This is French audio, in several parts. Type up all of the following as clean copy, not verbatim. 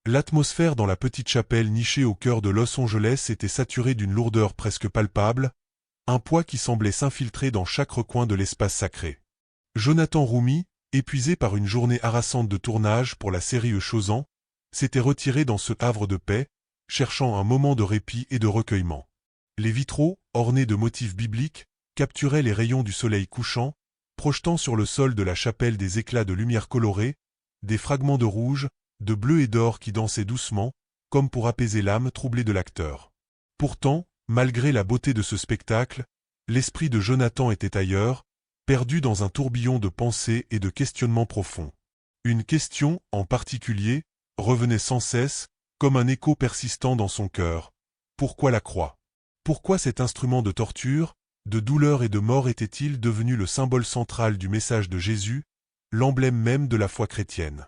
L'atmosphère dans la petite chapelle nichée au cœur de Los Angeles était saturée d'une lourdeur presque palpable, un poids qui semblait s'infiltrer dans chaque recoin de l'espace sacré. Jonathan Roumi, épuisé par une journée harassante de tournage pour la série Chosan, s'était retiré dans ce havre de paix, cherchant un moment de répit et de recueillement. Les vitraux, ornés de motifs bibliques, capturaient les rayons du soleil couchant, projetant sur le sol de la chapelle des éclats de lumière colorée, des fragments de rouge, de bleu et d'or qui dansaient doucement, comme pour apaiser l'âme troublée de l'acteur. Pourtant, malgré la beauté de ce spectacle, l'esprit de Jonathan était ailleurs, perdu dans un tourbillon de pensées et de questionnements profonds. Une question, en particulier, revenait sans cesse, comme un écho persistant dans son cœur. Pourquoi la croix? Pourquoi cet instrument de torture, de douleur et de mort était-il devenu le symbole central du message de Jésus, l'emblème même de la foi chrétienne?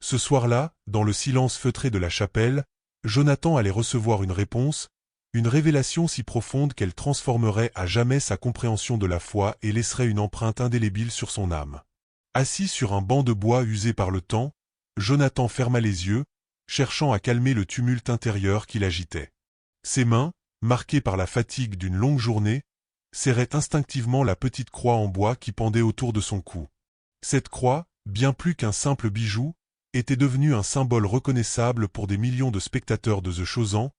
Ce soir-là, dans le silence feutré de la chapelle, Jonathan allait recevoir une réponse, une révélation si profonde qu'elle transformerait à jamais sa compréhension de la foi et laisserait une empreinte indélébile sur son âme. Assis sur un banc de bois usé par le temps, Jonathan ferma les yeux, cherchant à calmer le tumulte intérieur qui l'agitait. Ses mains, marquées par la fatigue d'une longue journée, serraient instinctivement la petite croix en bois qui pendait autour de son cou. Cette croix, bien plus qu'un simple bijou, était devenue un symbole reconnaissable pour des millions de spectateurs de Chosan,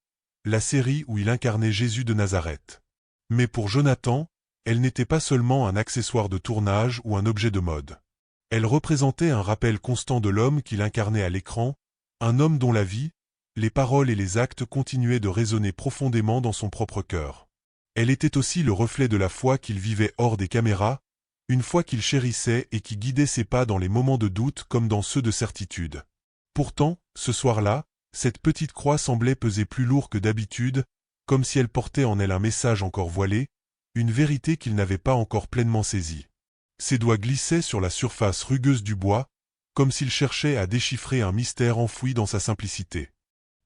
la série où il incarnait Jésus de Nazareth. Mais pour Jonathan, elle n'était pas seulement un accessoire de tournage ou un objet de mode. Elle représentait un rappel constant de l'homme qu'il incarnait à l'écran, un homme dont la vie, les paroles et les actes continuaient de résonner profondément dans son propre cœur. Elle était aussi le reflet de la foi qu'il vivait hors des caméras, une foi qu'il chérissait et qui guidait ses pas dans les moments de doute comme dans ceux de certitude. Pourtant, ce soir-là, cette petite croix semblait peser plus lourd que d'habitude, comme si elle portait en elle un message encore voilé, une vérité qu'il n'avait pas encore pleinement saisie. Ses doigts glissaient sur la surface rugueuse du bois, comme s'il cherchait à déchiffrer un mystère enfoui dans sa simplicité.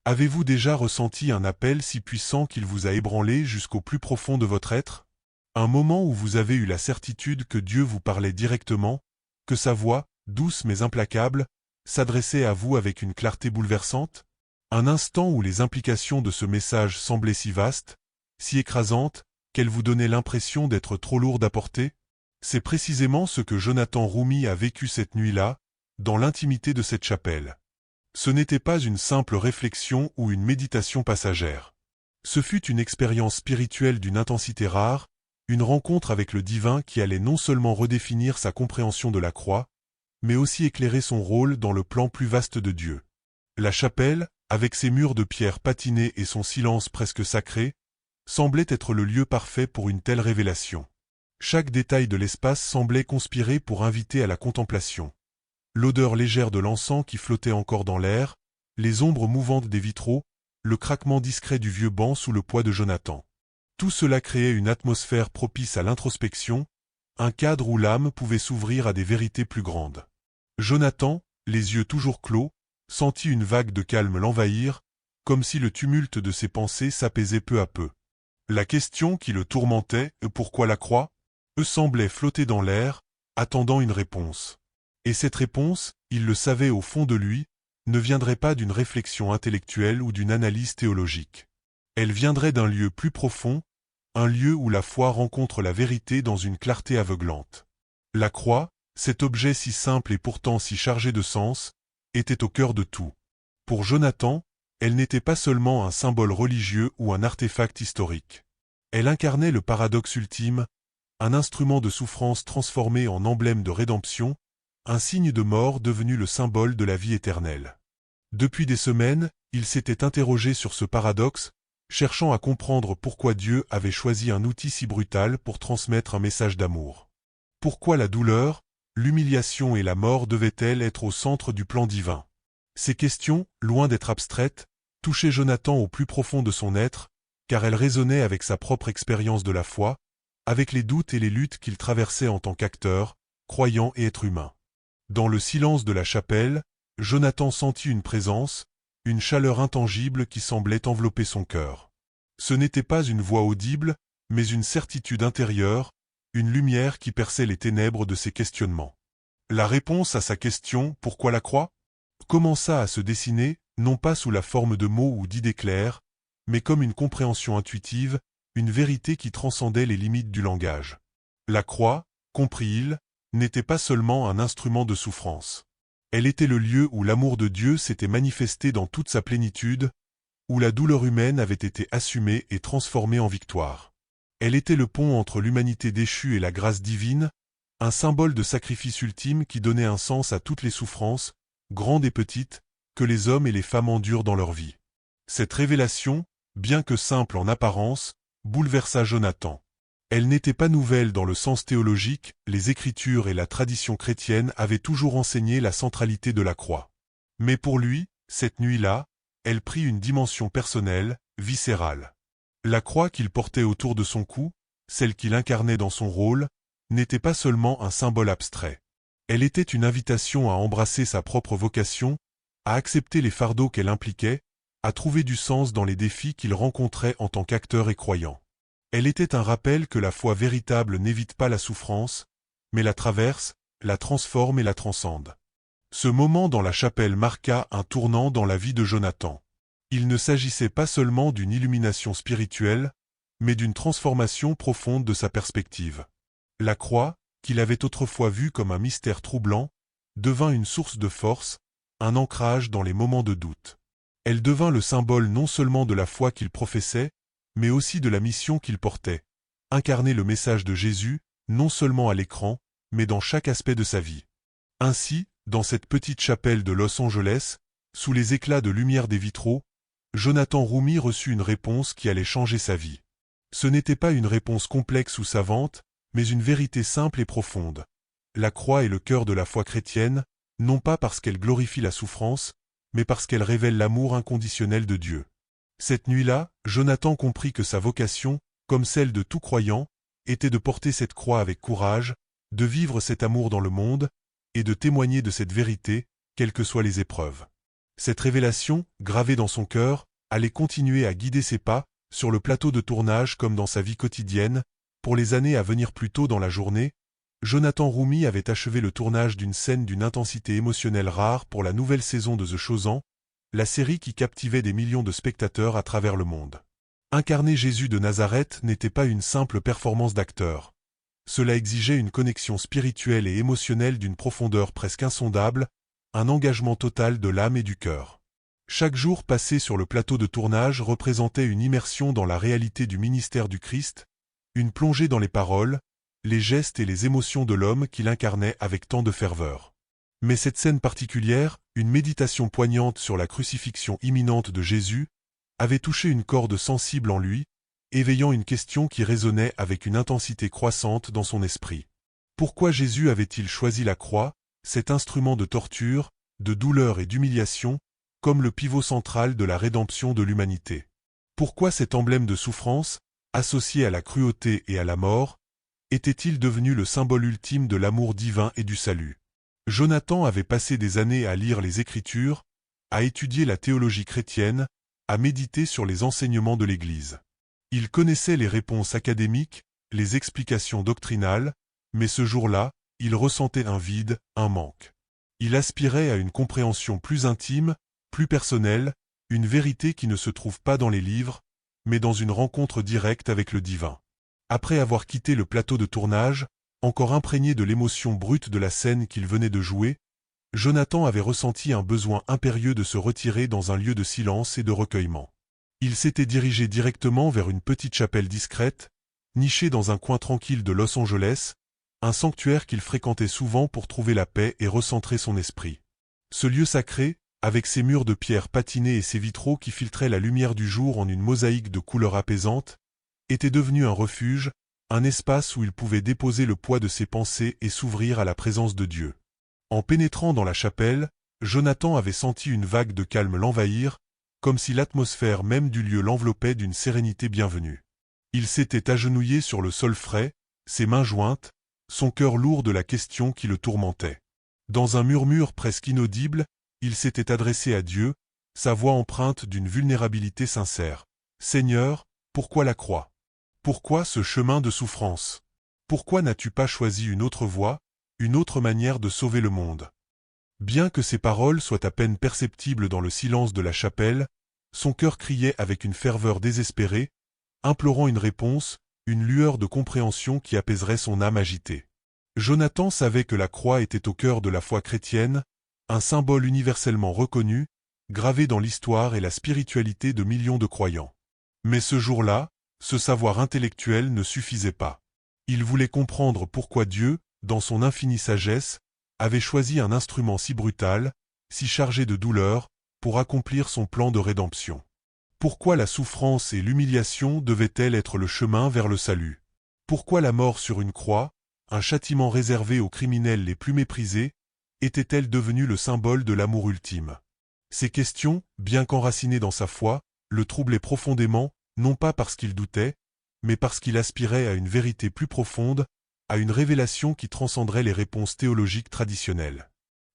Avez-vous déjà ressenti un appel si puissant qu'il vous a ébranlé jusqu'au plus profond de votre être? Un moment où vous avez eu la certitude que Dieu vous parlait directement, que sa voix, douce mais implacable, s'adressait à vous avec une clarté bouleversante? Un instant où les implications de ce message semblaient si vastes, si écrasantes, qu'elles vous donnaient l'impression d'être trop lourdes à porter? C'est précisément ce que Jonathan Roumi a vécu cette nuit-là, dans l'intimité de cette chapelle. Ce n'était pas une simple réflexion ou une méditation passagère. Ce fut une expérience spirituelle d'une intensité rare, une rencontre avec le divin qui allait non seulement redéfinir sa compréhension de la croix, mais aussi éclairer son rôle dans le plan plus vaste de Dieu. La chapelle, avec ses murs de pierre patinés et son silence presque sacré, semblait être le lieu parfait pour une telle révélation. Chaque détail de l'espace semblait conspirer pour inviter à la contemplation. L'odeur légère de l'encens qui flottait encore dans l'air, les ombres mouvantes des vitraux, le craquement discret du vieux banc sous le poids de Jonathan. Tout cela créait une atmosphère propice à l'introspection, un cadre où l'âme pouvait s'ouvrir à des vérités plus grandes. Jonathan, les yeux toujours clos, sentit une vague de calme l'envahir, comme si le tumulte de ses pensées s'apaisait peu à peu. La question qui le tourmentait, pourquoi la croix, semblait flotter dans l'air, attendant une réponse. Et cette réponse, il le savait au fond de lui, ne viendrait pas d'une réflexion intellectuelle ou d'une analyse théologique. Elle viendrait d'un lieu plus profond, un lieu où la foi rencontre la vérité dans une clarté aveuglante. La croix, cet objet si simple et pourtant si chargé de sens, était au cœur de tout. Pour Jonathan, elle n'était pas seulement un symbole religieux ou un artefact historique. Elle incarnait le paradoxe ultime, un instrument de souffrance transformé en emblème de rédemption, un signe de mort devenu le symbole de la vie éternelle. Depuis des semaines, il s'était interrogé sur ce paradoxe, cherchant à comprendre pourquoi Dieu avait choisi un outil si brutal pour transmettre un message d'amour. Pourquoi la douleur, l'humiliation et la mort devaient-elles être au centre du plan divin? Ces questions, loin d'être abstraites, touchaient Jonathan au plus profond de son être, car elles résonnaient avec sa propre expérience de la foi, avec les doutes et les luttes qu'il traversait en tant qu'acteur, croyant et être humain. Dans le silence de la chapelle, Jonathan sentit une présence, une chaleur intangible qui semblait envelopper son cœur. Ce n'était pas une voix audible, mais une certitude intérieure, une lumière qui perçait les ténèbres de ses questionnements. La réponse à sa question « Pourquoi la croix ?» commença à se dessiner, non pas sous la forme de mots ou d'idées claires, mais comme une compréhension intuitive, une vérité qui transcendait les limites du langage. La croix, comprit-il, n'était pas seulement un instrument de souffrance. Elle était le lieu où l'amour de Dieu s'était manifesté dans toute sa plénitude, où la douleur humaine avait été assumée et transformée en victoire. Elle était le pont entre l'humanité déchue et la grâce divine, un symbole de sacrifice ultime qui donnait un sens à toutes les souffrances, grandes et petites, que les hommes et les femmes endurent dans leur vie. Cette révélation, bien que simple en apparence, bouleversa Jonathan. Elle n'était pas nouvelle dans le sens théologique, les Écritures et la tradition chrétienne avaient toujours enseigné la centralité de la croix. Mais pour lui, cette nuit-là, elle prit une dimension personnelle, viscérale. La croix qu'il portait autour de son cou, celle qu'il incarnait dans son rôle, n'était pas seulement un symbole abstrait. Elle était une invitation à embrasser sa propre vocation, à accepter les fardeaux qu'elle impliquait, à trouver du sens dans les défis qu'il rencontrait en tant qu'acteur et croyant. Elle était un rappel que la foi véritable n'évite pas la souffrance, mais la traverse, la transforme et la transcende. Ce moment dans la chapelle marqua un tournant dans la vie de Jonathan. Il ne s'agissait pas seulement d'une illumination spirituelle, mais d'une transformation profonde de sa perspective. La croix, qu'il avait autrefois vue comme un mystère troublant, devint une source de force, un ancrage dans les moments de doute. Elle devint le symbole non seulement de la foi qu'il professait, mais aussi de la mission qu'il portait, incarner le message de Jésus, non seulement à l'écran, mais dans chaque aspect de sa vie. Ainsi, dans cette petite chapelle de Los Angeles, sous les éclats de lumière des vitraux, Jonathan Roumi reçut une réponse qui allait changer sa vie. Ce n'était pas une réponse complexe ou savante, mais une vérité simple et profonde. La croix est le cœur de la foi chrétienne, non pas parce qu'elle glorifie la souffrance, mais parce qu'elle révèle l'amour inconditionnel de Dieu. Cette nuit-là, Jonathan comprit que sa vocation, comme celle de tout croyant, était de porter cette croix avec courage, de vivre cet amour dans le monde, et de témoigner de cette vérité, quelles que soient les épreuves. Cette révélation, gravée dans son cœur, allait continuer à guider ses pas, sur le plateau de tournage comme dans sa vie quotidienne. Pour les années à venir plus tôt dans la journée, Jonathan Roumi avait achevé le tournage d'une scène d'une intensité émotionnelle rare pour la nouvelle saison de The Chosen, la série qui captivait des millions de spectateurs à travers le monde. Incarner Jésus de Nazareth n'était pas une simple performance d'acteur. Cela exigeait une connexion spirituelle et émotionnelle d'une profondeur presque insondable, un engagement total de l'âme et du cœur. Chaque jour passé sur le plateau de tournage représentait une immersion dans la réalité du ministère du Christ, une plongée dans les paroles, les gestes et les émotions de l'homme qu'il incarnait avec tant de ferveur. Mais cette scène particulière, une méditation poignante sur la crucifixion imminente de Jésus, avait touché une corde sensible en lui, éveillant une question qui résonnait avec une intensité croissante dans son esprit. Pourquoi Jésus avait-il choisi la croix, cet instrument de torture, de douleur et d'humiliation, comme le pivot central de la rédemption de l'humanité? Pourquoi cet emblème de souffrance, associé à la cruauté et à la mort, était-il devenu le symbole ultime de l'amour divin et du salut? Jonathan avait passé des années à lire les Écritures, à étudier la théologie chrétienne, à méditer sur les enseignements de l'Église. Il connaissait les réponses académiques, les explications doctrinales, mais ce jour-là, il ressentait un vide, un manque. Il aspirait à une compréhension plus intime, plus personnelle, une vérité qui ne se trouve pas dans les livres, mais dans une rencontre directe avec le divin. Après avoir quitté le plateau de tournage, encore imprégné de l'émotion brute de la scène qu'il venait de jouer, Jonathan avait ressenti un besoin impérieux de se retirer dans un lieu de silence et de recueillement. Il s'était dirigé directement vers une petite chapelle discrète, nichée dans un coin tranquille de Los Angeles, un sanctuaire qu'il fréquentait souvent pour trouver la paix et recentrer son esprit. Ce lieu sacré, avec ses murs de pierre patinés et ses vitraux qui filtraient la lumière du jour en une mosaïque de couleurs apaisantes, était devenu un refuge, un espace où il pouvait déposer le poids de ses pensées et s'ouvrir à la présence de Dieu. En pénétrant dans la chapelle, Jonathan avait senti une vague de calme l'envahir, comme si l'atmosphère même du lieu l'enveloppait d'une sérénité bienvenue. Il s'était agenouillé sur le sol frais, ses mains jointes, son cœur lourd de la question qui le tourmentait. Dans un murmure presque inaudible, il s'était adressé à Dieu, sa voix empreinte d'une vulnérabilité sincère. « Seigneur, pourquoi la croix? Pourquoi ce chemin de souffrance? Pourquoi n'as-tu pas choisi une autre voie, une autre manière de sauver le monde? » Bien que ces paroles soient à peine perceptibles dans le silence de la chapelle, son cœur criait avec une ferveur désespérée, implorant une réponse, une lueur de compréhension qui apaiserait son âme agitée. Jonathan savait que la croix était au cœur de la foi chrétienne, un symbole universellement reconnu, gravé dans l'histoire et la spiritualité de millions de croyants. Mais ce jour-là, ce savoir intellectuel ne suffisait pas. Il voulait comprendre pourquoi Dieu, dans son infinie sagesse, avait choisi un instrument si brutal, si chargé de douleur, pour accomplir son plan de rédemption. Pourquoi la souffrance et l'humiliation devaient-elles être le chemin vers le salut? Pourquoi la mort sur une croix, un châtiment réservé aux criminels les plus méprisés, était-elle devenue le symbole de l'amour ultime? Ces questions, bien qu'enracinées dans sa foi, le troublaient profondément, non pas parce qu'il doutait, mais parce qu'il aspirait à une vérité plus profonde, à une révélation qui transcenderait les réponses théologiques traditionnelles.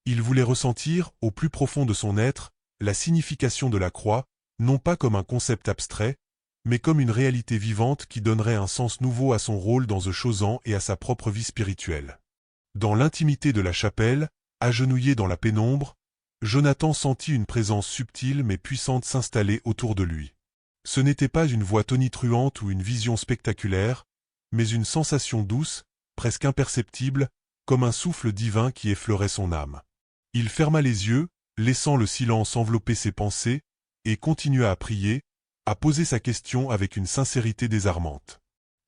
Il voulait ressentir, au plus profond de son être, la signification de la croix, non pas comme un concept abstrait, mais comme une réalité vivante qui donnerait un sens nouveau à son rôle dans The Chosen et à sa propre vie spirituelle. Dans l'intimité de la chapelle, agenouillé dans la pénombre, Jonathan sentit une présence subtile mais puissante s'installer autour de lui. Ce n'était pas une voix tonitruante ou une vision spectaculaire, mais une sensation douce, presque imperceptible, comme un souffle divin qui effleurait son âme. Il ferma les yeux, laissant le silence envelopper ses pensées, et continua à prier, à poser sa question avec une sincérité désarmante.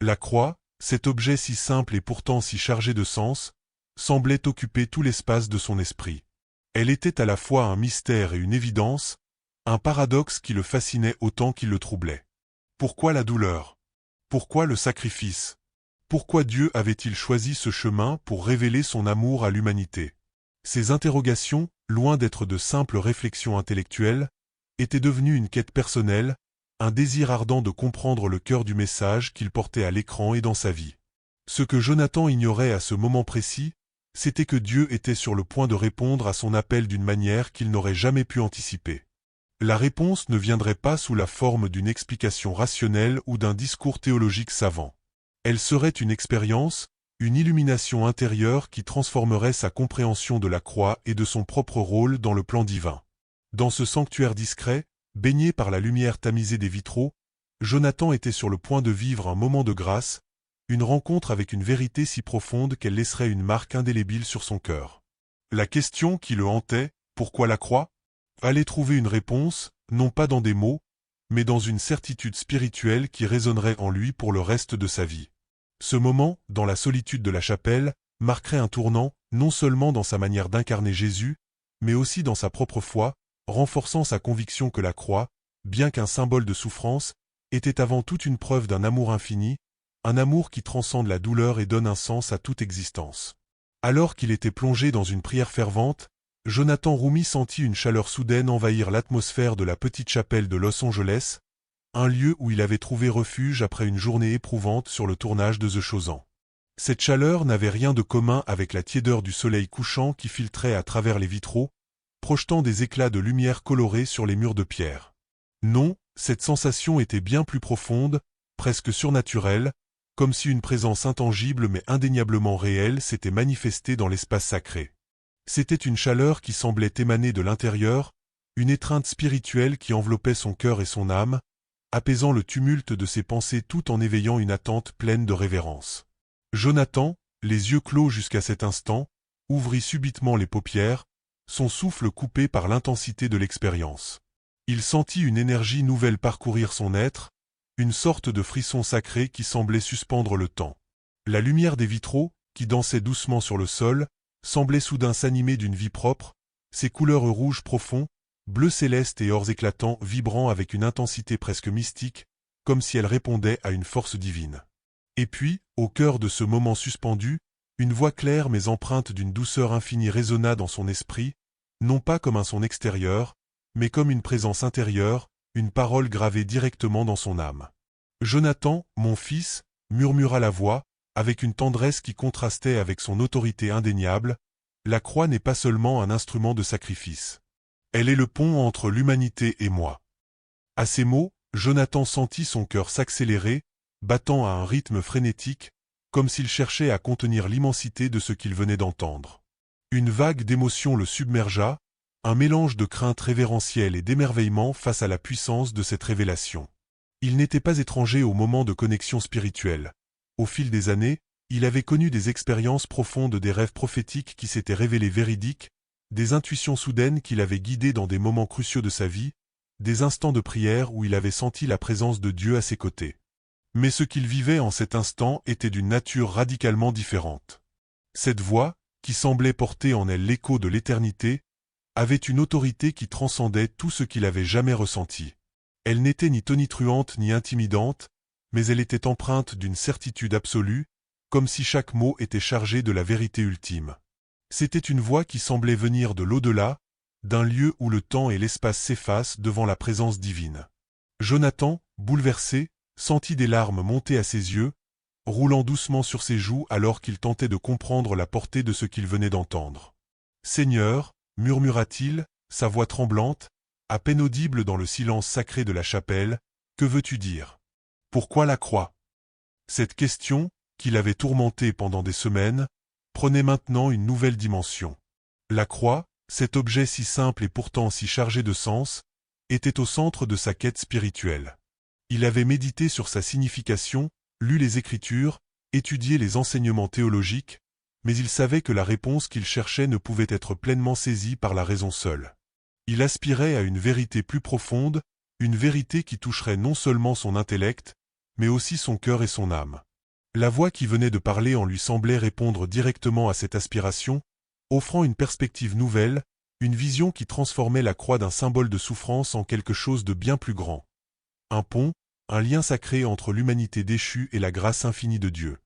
La croix, cet objet si simple et pourtant si chargé de sens, semblait occuper tout l'espace de son esprit. Elle était à la fois un mystère et une évidence, un paradoxe qui le fascinait autant qu'il le troublait. Pourquoi la douleur? Pourquoi le sacrifice? Pourquoi Dieu avait-il choisi ce chemin pour révéler son amour à l'humanité? Ces interrogations, loin d'être de simples réflexions intellectuelles, étaient devenues une quête personnelle, un désir ardent de comprendre le cœur du message qu'il portait à l'écran et dans sa vie. Ce que Jonathan ignorait à ce moment précis, c'était que Dieu était sur le point de répondre à son appel d'une manière qu'il n'aurait jamais pu anticiper. La réponse ne viendrait pas sous la forme d'une explication rationnelle ou d'un discours théologique savant. Elle serait une expérience, une illumination intérieure qui transformerait sa compréhension de la croix et de son propre rôle dans le plan divin. Dans ce sanctuaire discret, baigné par la lumière tamisée des vitraux, Jonathan était sur le point de vivre un moment de grâce, une rencontre avec une vérité si profonde qu'elle laisserait une marque indélébile sur son cœur. La question qui le hantait, pourquoi la croix? Allait trouver une réponse, non pas dans des mots, mais dans une certitude spirituelle qui résonnerait en lui pour le reste de sa vie. Ce moment, dans la solitude de la chapelle, marquerait un tournant, non seulement dans sa manière d'incarner Jésus, mais aussi dans sa propre foi, renforçant sa conviction que la croix, bien qu'un symbole de souffrance, était avant tout une preuve d'un amour infini, un amour qui transcende la douleur et donne un sens à toute existence. Alors qu'il était plongé dans une prière fervente, Jonathan Roumi sentit une chaleur soudaine envahir l'atmosphère de la petite chapelle de Los Angeles, un lieu où il avait trouvé refuge après une journée éprouvante sur le tournage de The Chosen. Cette chaleur n'avait rien de commun avec la tiédeur du soleil couchant qui filtrait à travers les vitraux, projetant des éclats de lumière colorés sur les murs de pierre. Non, cette sensation était bien plus profonde, presque surnaturelle, comme si une présence intangible mais indéniablement réelle s'était manifestée dans l'espace sacré. C'était une chaleur qui semblait émaner de l'intérieur, une étreinte spirituelle qui enveloppait son cœur et son âme, apaisant le tumulte de ses pensées tout en éveillant une attente pleine de révérence. Jonathan, les yeux clos jusqu'à cet instant, ouvrit subitement les paupières, son souffle coupé par l'intensité de l'expérience. Il sentit une énergie nouvelle parcourir son être, une sorte de frisson sacré qui semblait suspendre le temps. La lumière des vitraux, qui dansait doucement sur le sol, semblait soudain s'animer d'une vie propre, ses couleurs rouges profonds, bleu céleste et ors éclatants vibrant avec une intensité presque mystique, comme si elles répondaient à une force divine. Et puis, au cœur de ce moment suspendu, une voix claire mais empreinte d'une douceur infinie résonna dans son esprit, non pas comme un son extérieur, mais comme une présence intérieure, une parole gravée directement dans son âme. « Jonathan, mon fils, » murmura la voix, avec une tendresse qui contrastait avec son autorité indéniable, « la croix n'est pas seulement un instrument de sacrifice. Elle est le pont entre l'humanité et moi. » À ces mots, Jonathan sentit son cœur s'accélérer, battant à un rythme frénétique, comme s'il cherchait à contenir l'immensité de ce qu'il venait d'entendre. Une vague d'émotions le submergea, un mélange de crainte révérentielle et d'émerveillement face à la puissance de cette révélation. Il n'était pas étranger au moment de connexion spirituelle. Au fil des années, il avait connu des expériences profondes, des rêves prophétiques qui s'étaient révélés véridiques, des intuitions soudaines qui l'avaient guidé dans des moments cruciaux de sa vie, des instants de prière où il avait senti la présence de Dieu à ses côtés. Mais ce qu'il vivait en cet instant était d'une nature radicalement différente. Cette voix, qui semblait porter en elle l'écho de l'éternité, avait une autorité qui transcendait tout ce qu'il avait jamais ressenti. Elle n'était ni tonitruante ni intimidante, mais elle était empreinte d'une certitude absolue, comme si chaque mot était chargé de la vérité ultime. C'était une voix qui semblait venir de l'au-delà, d'un lieu où le temps et l'espace s'effacent devant la présence divine. Jonathan, bouleversé, sentit des larmes monter à ses yeux, roulant doucement sur ses joues alors qu'il tentait de comprendre la portée de ce qu'il venait d'entendre. « Seigneur, murmura-t-il, sa voix tremblante, à peine audible dans le silence sacré de la chapelle, que veux-tu dire? Pourquoi la croix? » Cette question, qui l'avait tourmenté pendant des semaines, prenait maintenant une nouvelle dimension. La croix, cet objet si simple et pourtant si chargé de sens, était au centre de sa quête spirituelle. Il avait médité sur sa signification, lu les Écritures, étudié les enseignements théologiques, mais il savait que la réponse qu'il cherchait ne pouvait être pleinement saisie par la raison seule. Il aspirait à une vérité plus profonde, une vérité qui toucherait non seulement son intellect, mais aussi son cœur et son âme. La voix qui venait de parler en lui semblait répondre directement à cette aspiration, offrant une perspective nouvelle, une vision qui transformait la croix d'un symbole de souffrance en quelque chose de bien plus grand. Un pont, un lien sacré entre l'humanité déchue et la grâce infinie de Dieu.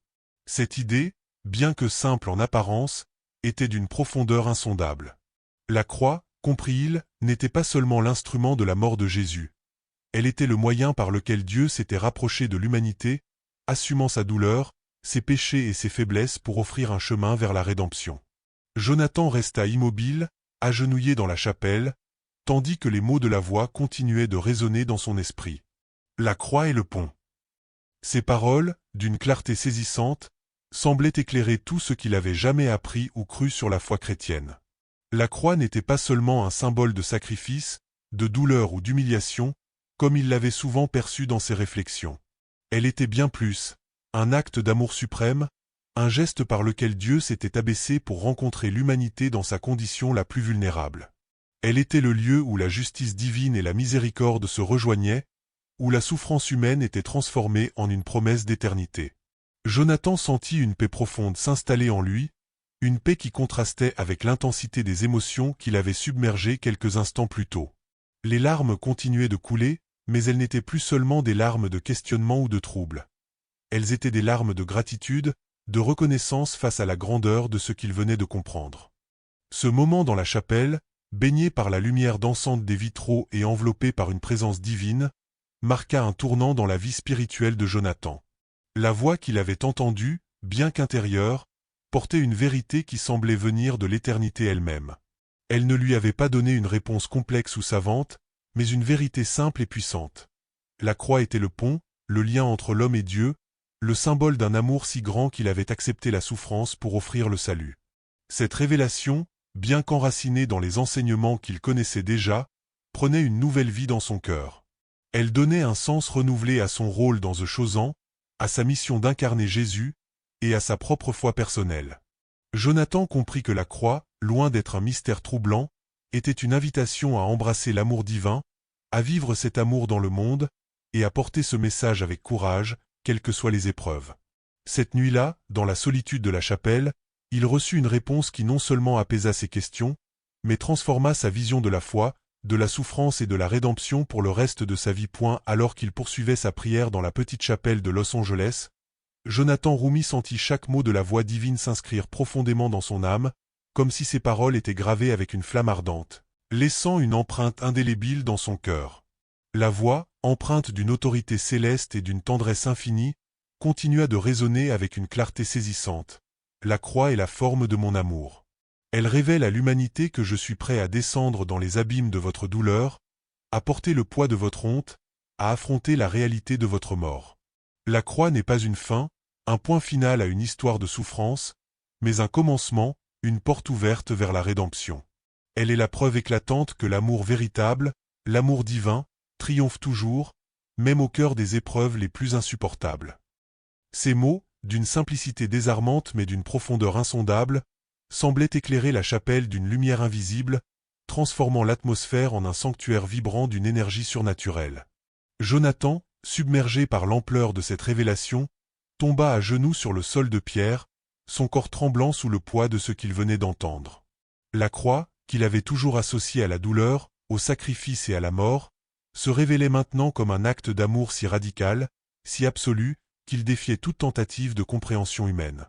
Cette idée, bien que simple en apparence, était d'une profondeur insondable. La croix, comprit-il, n'était pas seulement l'instrument de la mort de Jésus. Elle était le moyen par lequel Dieu s'était rapproché de l'humanité, assumant sa douleur, ses péchés et ses faiblesses pour offrir un chemin vers la rédemption. Jonathan resta immobile, agenouillé dans la chapelle, tandis que les mots de la voix continuaient de résonner dans son esprit. La croix et le pont. Ces paroles, d'une clarté saisissante, semblaient éclairer tout ce qu'il avait jamais appris ou cru sur la foi chrétienne. La croix n'était pas seulement un symbole de sacrifice, de douleur ou d'humiliation, comme il l'avait souvent perçu dans ses réflexions. Elle était bien plus, un acte d'amour suprême, un geste par lequel Dieu s'était abaissé pour rencontrer l'humanité dans sa condition la plus vulnérable. Elle était le lieu où la justice divine et la miséricorde se rejoignaient, où la souffrance humaine était transformée en une promesse d'éternité. Jonathan sentit une paix profonde s'installer en lui, une paix qui contrastait avec l'intensité des émotions qui l'avaient submergé quelques instants plus tôt. Les larmes continuaient de couler, mais elles n'étaient plus seulement des larmes de questionnement ou de trouble. Elles étaient des larmes de gratitude, de reconnaissance face à la grandeur de ce qu'il venait de comprendre. Ce moment dans la chapelle, baigné par la lumière dansante des vitraux et enveloppé par une présence divine, marqua un tournant dans la vie spirituelle de Jonathan. La voix qu'il avait entendue, bien qu'intérieure, portait une vérité qui semblait venir de l'éternité elle-même. Elle ne lui avait pas donné une réponse complexe ou savante, mais une vérité simple et puissante. La croix était le pont, le lien entre l'homme et Dieu, le symbole d'un amour si grand qu'il avait accepté la souffrance pour offrir le salut. Cette révélation, bien qu'enracinée dans les enseignements qu'il connaissait déjà, prenait une nouvelle vie dans son cœur. Elle donnait un sens renouvelé à son rôle dans The Chosen, à sa mission d'incarner Jésus, et à sa propre foi personnelle. Jonathan comprit que la croix, loin d'être un mystère troublant, était une invitation à embrasser l'amour divin, à vivre cet amour dans le monde, et à porter ce message avec courage, quelles que soient les épreuves. Cette nuit-là, dans la solitude de la chapelle, il reçut une réponse qui non seulement apaisa ses questions, mais transforma sa vision de la foi, de la souffrance et de la rédemption pour le reste de sa vie. Alors qu'il poursuivait sa prière dans la petite chapelle de Los Angeles, Jonathan Roumi sentit chaque mot de la voix divine s'inscrire profondément dans son âme, comme si ces paroles étaient gravées avec une flamme ardente, laissant une empreinte indélébile dans son cœur. La voix, empreinte d'une autorité céleste et d'une tendresse infinie, continua de résonner avec une clarté saisissante. La croix est la forme de mon amour. Elle révèle à l'humanité que je suis prêt à descendre dans les abîmes de votre douleur, à porter le poids de votre honte, à affronter la réalité de votre mort. La croix n'est pas une fin, un point final à une histoire de souffrance, mais un commencement, une porte ouverte vers la rédemption. Elle est la preuve éclatante que l'amour véritable, l'amour divin, triomphe toujours, même au cœur des épreuves les plus insupportables. Ces mots, d'une simplicité désarmante mais d'une profondeur insondable, semblaient éclairer la chapelle d'une lumière invisible, transformant l'atmosphère en un sanctuaire vibrant d'une énergie surnaturelle. Jonathan, submergé par l'ampleur de cette révélation, tomba à genoux sur le sol de pierre, son corps tremblant sous le poids de ce qu'il venait d'entendre. La croix, qu'il avait toujours associée à la douleur, au sacrifice et à la mort, se révélait maintenant comme un acte d'amour si radical, si absolu, qu'il défiait toute tentative de compréhension humaine.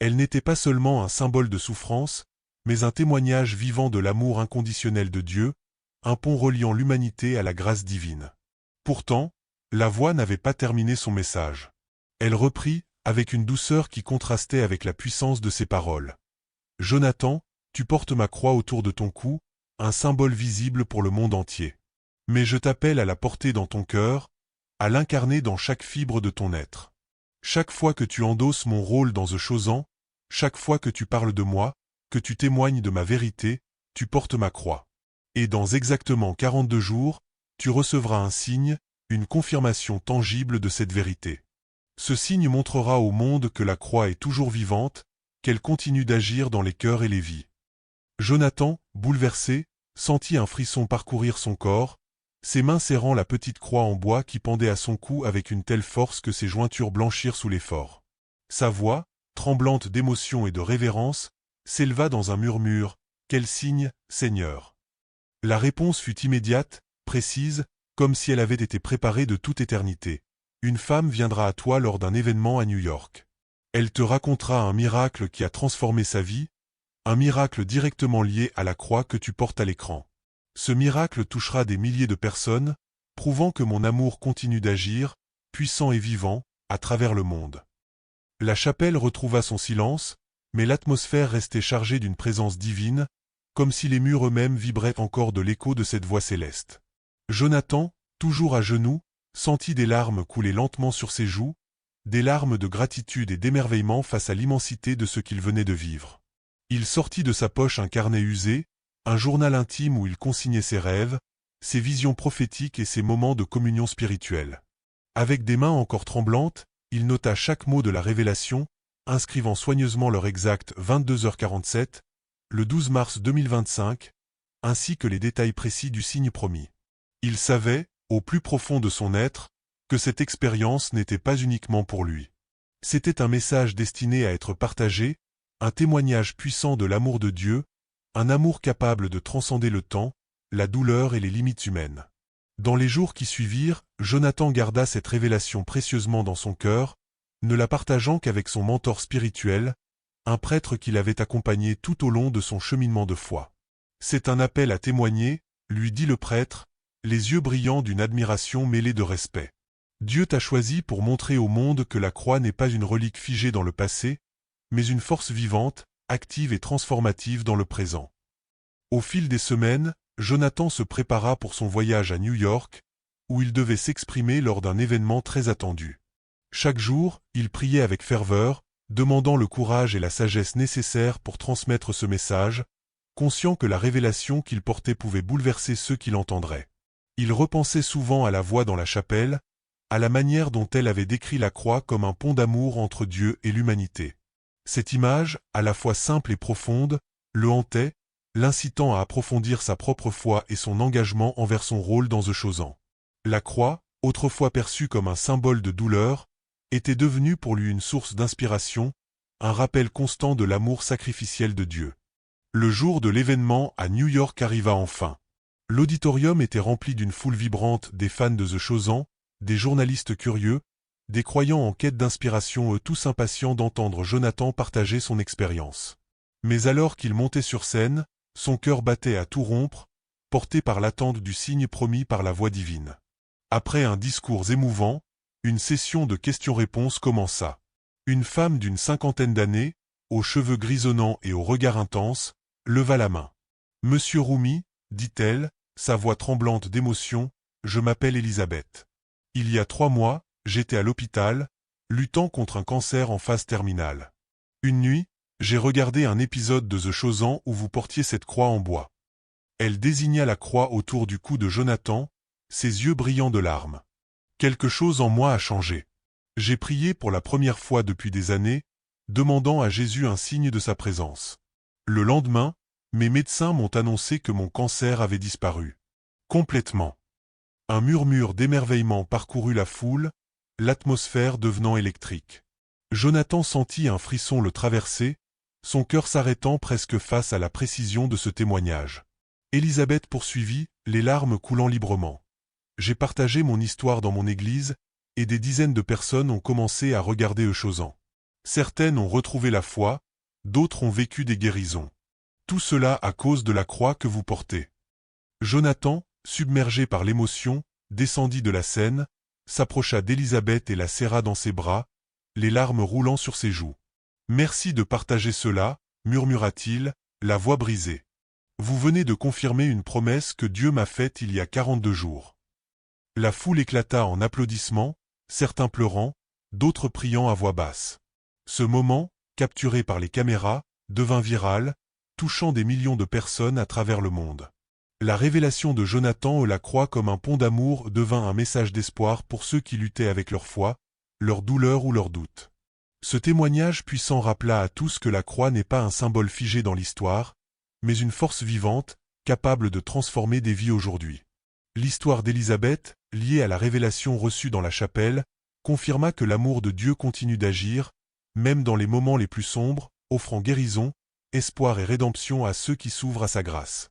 Elle n'était pas seulement un symbole de souffrance, mais un témoignage vivant de l'amour inconditionnel de Dieu, un pont reliant l'humanité à la grâce divine. Pourtant, la voix n'avait pas terminé son message. Elle reprit, avec une douceur qui contrastait avec la puissance de ses paroles. « Jonathan, tu portes ma croix autour de ton cou, un symbole visible pour le monde entier. Mais je t'appelle à la porter dans ton cœur, à l'incarner dans chaque fibre de ton être. Chaque fois que tu endosses mon rôle dans The Chosen, chaque fois que tu parles de moi, que tu témoignes de ma vérité, tu portes ma croix. Et dans exactement 42 jours, tu recevras un signe, une confirmation tangible de cette vérité. Ce signe montrera au monde que la croix est toujours vivante, qu'elle continue d'agir dans les cœurs et les vies. » Jonathan, bouleversé, sentit un frisson parcourir son corps, ses mains serrant la petite croix en bois qui pendait à son cou avec une telle force que ses jointures blanchirent sous l'effort. Sa voix, tremblante d'émotion et de révérence, s'éleva dans un murmure, « Quel signe, Seigneur ?» La réponse fut immédiate, précise, comme si elle avait été préparée de toute éternité. « Une femme viendra à toi lors d'un événement à New York. Elle te racontera un miracle qui a transformé sa vie, un miracle directement lié à la croix que tu portes à l'écran. Ce miracle touchera des milliers de personnes, prouvant que mon amour continue d'agir, puissant et vivant, à travers le monde. » La chapelle retrouva son silence, mais l'atmosphère restait chargée d'une présence divine, comme si les murs eux-mêmes vibraient encore de l'écho de cette voix céleste. Jonathan, toujours à genoux, sentit des larmes couler lentement sur ses joues, des larmes de gratitude et d'émerveillement face à l'immensité de ce qu'il venait de vivre. Il sortit de sa poche un carnet usé, un journal intime où il consignait ses rêves, ses visions prophétiques et ses moments de communion spirituelle. Avec des mains encore tremblantes, il nota chaque mot de la révélation, inscrivant soigneusement l'heure exacte 22h47, le 12 mars 2025, ainsi que les détails précis du signe promis. Il savait, au plus profond de son être, que cette expérience n'était pas uniquement pour lui. C'était un message destiné à être partagé, un témoignage puissant de l'amour de Dieu, un amour capable de transcender le temps, la douleur et les limites humaines. Dans les jours qui suivirent, Jonathan garda cette révélation précieusement dans son cœur, ne la partageant qu'avec son mentor spirituel, un prêtre qui l'avait accompagné tout au long de son cheminement de foi. « C'est un appel à témoigner, » lui dit le prêtre, les yeux brillants d'une admiration mêlée de respect. « Dieu t'a choisi pour montrer au monde que la croix n'est pas une relique figée dans le passé, mais une force vivante, active et transformative dans le présent. » Au fil des semaines, Jonathan se prépara pour son voyage à New York, où il devait s'exprimer lors d'un événement très attendu. Chaque jour, il priait avec ferveur, demandant le courage et la sagesse nécessaires pour transmettre ce message, conscient que la révélation qu'il portait pouvait bouleverser ceux qui l'entendraient. Il repensait souvent à la voix dans la chapelle, à la manière dont elle avait décrit la croix comme un pont d'amour entre Dieu et l'humanité. Cette image, à la fois simple et profonde, le hantait, l'incitant à approfondir sa propre foi et son engagement envers son rôle dans The Chosen. La croix, autrefois perçue comme un symbole de douleur, était devenue pour lui une source d'inspiration, un rappel constant de l'amour sacrificiel de Dieu. Le jour de l'événement à New York arriva enfin. L'auditorium était rempli d'une foule vibrante, des fans de The Chosen, des journalistes curieux, des croyants en quête d'inspiration, eux tous impatients d'entendre Jonathan partager son expérience. Mais alors qu'il montait sur scène, son cœur battait à tout rompre, porté par l'attente du signe promis par la voix divine. Après un discours émouvant, une session de questions-réponses commença. Une femme d'une 50aine d'années, aux cheveux grisonnants et au regard intense, leva la main. « Monsieur Rumi, dit-elle, sa voix tremblante d'émotion, je m'appelle Elisabeth. Il y a 3 mois, j'étais à l'hôpital, luttant contre un cancer en phase terminale. Une nuit, J'ai regardé un épisode de The Chosen où vous portiez cette croix en bois. Elle désigna la croix autour du cou de Jonathan, ses yeux brillants de larmes. Quelque chose en moi a changé. J'ai prié pour la première fois depuis des années, demandant à Jésus un signe de sa présence. Le lendemain, mes médecins m'ont annoncé que mon cancer avait disparu. Complètement. Un murmure d'émerveillement parcourut la foule, l'atmosphère devenant électrique. Jonathan sentit un frisson le traverser, son cœur s'arrêtant presque face à la précision de ce témoignage. Élisabeth poursuivit, les larmes coulant librement. J'ai partagé mon histoire dans mon église, et des dizaines de personnes ont commencé à regarder The Chosen. Certaines ont retrouvé la foi, d'autres ont vécu des guérisons. Tout cela à cause de la croix que vous portez. Jonathan, submergé par l'émotion, descendit de la scène, s'approcha d'Élisabeth et la serra dans ses bras, les larmes roulant sur ses joues. « Merci de partager cela, murmura-t-il, la voix brisée. Vous venez de confirmer une promesse que Dieu m'a faite il y a 42 jours. » La foule éclata en applaudissements, certains pleurant, d'autres priant à voix basse. Ce moment, capturé par les caméras, devint viral, touchant des millions de personnes à travers le monde. La révélation de Jonathan et la croix comme un pont d'amour devint un message d'espoir pour ceux qui luttaient avec leur foi, leur douleur ou leurs doutes. Ce témoignage puissant rappela à tous que la croix n'est pas un symbole figé dans l'histoire, mais une force vivante, capable de transformer des vies aujourd'hui. L'histoire d'Élisabeth, liée à la révélation reçue dans la chapelle, confirma que l'amour de Dieu continue d'agir, même dans les moments les plus sombres, offrant guérison, espoir et rédemption à ceux qui s'ouvrent à sa grâce.